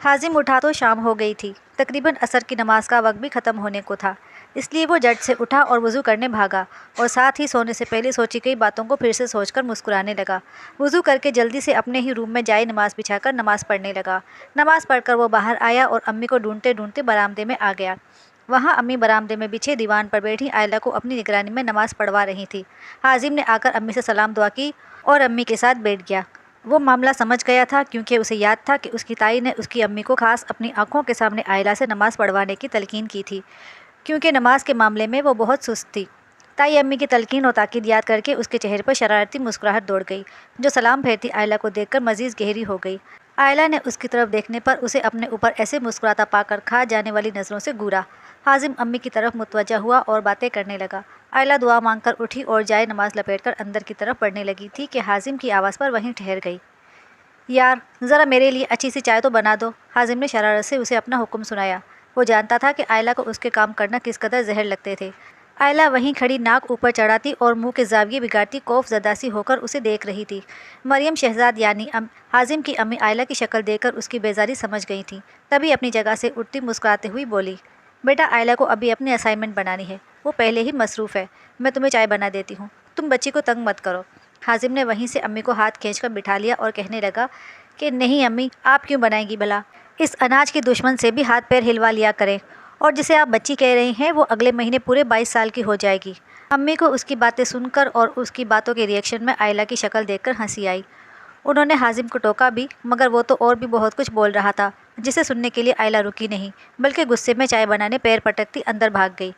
حازم اٹھا تو شام ہو گئی تھی، تقریباً عصر کی نماز کا وقت بھی ختم ہونے کو تھا، اس لیے وہ جھٹ سے اٹھا اور وضو کرنے بھاگا اور ساتھ ہی سونے سے پہلے سوچی گئی باتوں کو پھر سے سوچ کر مسکرانے لگا۔ وضو کر کے جلدی سے اپنے ہی روم میں جائے نماز بچھا کر نماز پڑھنے لگا۔ نماز پڑھ کر وہ باہر آیا اور امی کو ڈھونڈتے ڈھونڈتے برآمدے میں آ گیا۔ وہاں امی برآمدے میں بچھے دیوان پر بیٹھی آئلہ کو اپنی نگرانی میں نماز پڑھوا رہی تھی۔ حازم نے آ کر امی سے سلام دعا کی اور امی کے ساتھ بیٹھ گیا۔ وہ معاملہ سمجھ گیا تھا کیونکہ اسے یاد تھا کہ اس کی تائی نے اس کی امی کو خاص اپنی آنکھوں کے سامنے آئلہ سے نماز پڑھوانے کی تلقین کی تھی، کیونکہ نماز کے معاملے میں وہ بہت سست تھی۔ تائی امی کی تلقین اور تاکید یاد کر کے اس کے چہرے پر شرارتی مسکراہٹ دوڑ گئی، جو سلام پھیرتی آئلہ کو دیکھ کر مزید گہری ہو گئی۔ آئلہ نے اس کی طرف دیکھنے پر اسے اپنے اوپر ایسے مسکراتا پا کر کھا جانے والی نظروں سے گھورا۔ حازم امی کی طرف متوجہ ہوا اور باتیں کرنے لگا۔ آئلہ دعا مانگ کر اٹھی اور جائے نماز لپیٹ کر اندر کی طرف بڑھنے لگی تھی کہ حازم کی آواز پر وہیں ٹھہر گئی۔ یار ذرا میرے لیے اچھی سی چائے تو بنا دو، حازم نے شرارت سے اسے اپنا حکم سنایا۔ وہ جانتا تھا کہ آئلہ کو اس کے کام کرنا کس قدر زہر لگتے تھے۔ آئلہ وہیں کھڑی ناک اوپر چڑھاتی اور منہ کے زاویے بگاڑتی خوف زدہ سی ہو کر اسے دیکھ رہی تھی۔ مریم شہزاد یعنی حازم کی امی آئلہ کی شکل دیکھ کر اس کی بیزاری سمجھ گئی تھیں، تبھی اپنی جگہ سے اٹھتی مسکراتے ہوئی بولی، بیٹا آئلہ کو ابھی اپنی اسائنمنٹ بنانی ہے، وہ پہلے ہی مصروف ہے، میں تمہیں چائے بنا دیتی ہوں، تم بچی کو تنگ مت کرو۔ حازم نے وہیں سے امی کو ہاتھ کھینچ کر بٹھا لیا اور کہنے لگا کہ نہیں امی، آپ کیوں بنائیں گی بھلا؟ اس اناج کے دشمن سے بھی ہاتھ پیر ہلوا لیا کریں، اور جسے آپ بچی کہہ رہی ہیں وہ اگلے مہینے پورے 22 سال کی ہو جائے گی۔ امی کو اس کی باتیں سن کر اور اس کی باتوں کے ریئیکشن میں آئلہ کی شکل دیکھ کر ہنسی آئی۔ انہوں نے حازم کو ٹوکا بھی، مگر وہ تو اور بھی بہت کچھ بول رہا تھا، جسے سننے کے لیے آئلہ رکی نہیں، بلکہ غصے میں چائے بنانے پیر پٹکتی اندر بھاگ گئی۔